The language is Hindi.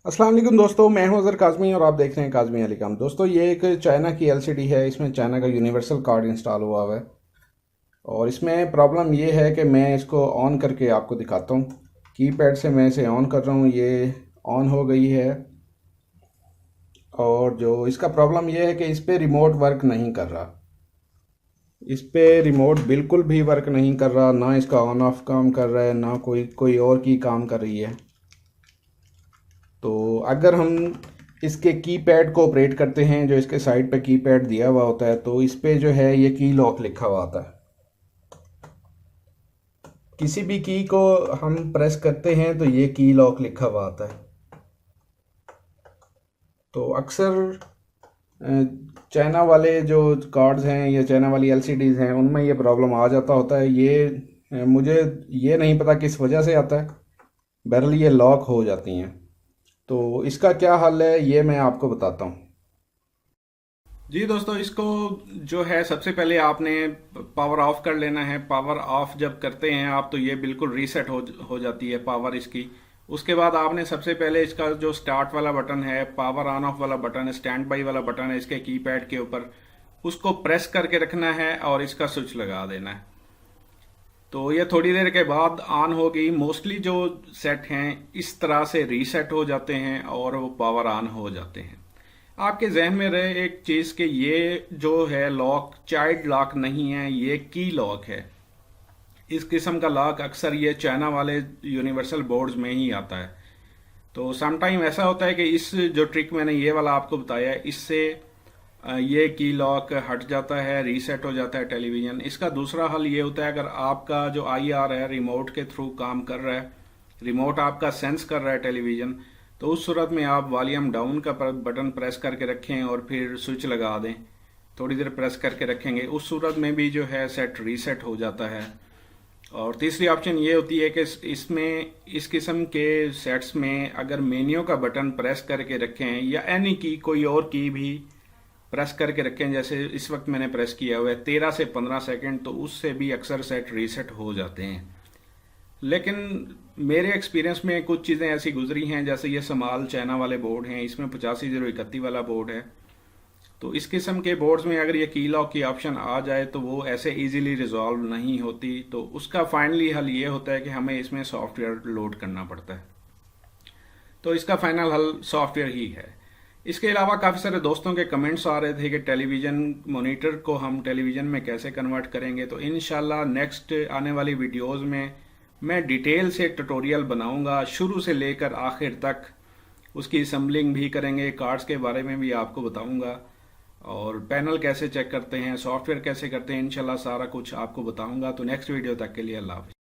अस्सलाम वालेकुम दोस्तों, मैं हूं अज़हर काज़मी और आप देख रहे हैं काज़मी अली काम। दोस्तों, ये एक चाइना की एलसीडी है। इसमें चाइना का यूनिवर्सल कार्ड इंस्टॉल हुआ है और इसमें प्रॉब्लम ये है कि मैं इसको ऑन करके आपको दिखाता हूं। कीपैड से मैं इसे ऑन कर रहा हूं, ये ऑन हो गई है। और जो इसका प्रॉब्लम ये है कि इस पर रिमोट वर्क नहीं कर रहा। इस पे रिमोट बिल्कुल भी वर्क नहीं कर रहा, ना इसका ऑन ऑफ काम कर रहा है, ना कोई और की काम कर रही है। तो अगर हम इसके कीपैड को ऑपरेट करते हैं, जो इसके साइड पे कीपैड दिया हुआ होता है, तो इस पे जो है ये की लॉक लिखा हुआ आता है। किसी भी की को हम प्रेस करते हैं तो ये की लॉक लिखा हुआ आता है। तो अक्सर चाइना वाले जो कार्ड्स हैं या चाइना वाली एलसीडीज़ हैं, उनमें ये प्रॉब्लम आ जाता होता है। ये मुझे ये नहीं पता किस वजह से आता है, बहरहाल ये लॉक हो जाती हैं। तो इसका क्या हल है ये मैं आपको बताता हूँ। जी दोस्तों, इसको जो है सबसे पहले आपने पावर ऑफ कर लेना है। पावर ऑफ जब करते हैं आप तो ये बिल्कुल रीसेट हो जाती है पावर इसकी। उसके बाद आपने सबसे पहले इसका जो स्टार्ट वाला बटन है, पावर ऑन ऑफ वाला बटन है, स्टैंड बाई वाला बटन है इसके कीपैड के ऊपर, उसको प्रेस करके रखना है और इसका स्विच लगा देना है। तो ये थोड़ी देर के बाद ऑन होगी। मोस्टली जो सेट हैं इस तरह से रीसेट हो जाते हैं और वो पावर ऑन हो जाते हैं। आपके जहन में रहे एक चीज कि ये जो है लॉक चाइल्ड लॉक नहीं है, ये की लॉक है। इस किस्म का लॉक अक्सर ये चाइना वाले यूनिवर्सल बोर्ड्स में ही आता है। तो समटाइम ऐसा होता है कि इस जो ट्रिक मैंने ये वाला आपको बताया है, इससे ये की लॉक हट जाता है, रीसेट हो जाता है टेलीविजन। इसका दूसरा हल ये होता है, अगर आपका जो आईआर है रिमोट के थ्रू काम कर रहा है, रिमोट आपका सेंस कर रहा है टेलीविजन, तो उस सूरत में आप वॉल्यूम डाउन का बटन प्रेस करके रखें और फिर स्विच लगा दें। थोड़ी देर प्रेस करके रखेंगे, उस सूरत में भी जो है सेट रीसेट हो जाता है। और तीसरी ऑप्शन ये होती है कि इसमें इस किस्म के सेट्स में अगर मेन्यू का बटन प्रेस करके रखें या एनी की कोई और की भी प्रेस करके रखें, जैसे इस वक्त मैंने प्रेस किया हुआ है 13 से 15 सेकंड, तो उससे भी अक्सर सेट रीसेट हो जाते हैं। लेकिन मेरे एक्सपीरियंस में कुछ चीज़ें ऐसी गुजरी हैं, जैसे ये समाल चाइना वाले बोर्ड हैं, इसमें 8501 वाला बोर्ड है। तो इस किस्म के बोर्ड्स में अगर ये की लॉक की ऑप्शन आ जाए तो वो ऐसे इजीली रिजॉल्व नहीं होती। तो उसका फाइनली हल ये होता है कि हमें इसमें सॉफ्टवेयर लोड करना पड़ता है। तो इसका फाइनल हल सॉफ्टवेयर ही है। इसके अलावा काफ़ी सारे दोस्तों के कमेंट्स आ रहे थे कि टेलीविज़न मॉनिटर को हम टेलीविज़न में कैसे कन्वर्ट करेंगे। तो इंशाल्लाह नेक्स्ट आने वाली वीडियोज़ में मैं डिटेल से ट्यूटोरियल बनाऊंगा, शुरू से लेकर आखिर तक। उसकी असम्बलिंग भी करेंगे, कार्ड्स के बारे में भी आपको बताऊंगा, और पैनल कैसे चेक करते हैं, सॉफ्टवेयर कैसे करते हैं, इंशाल्लाह सारा कुछ आपको बताऊंगा। तो नेक्स्ट वीडियो तक के लिए अल्लाह हाफ़िज़।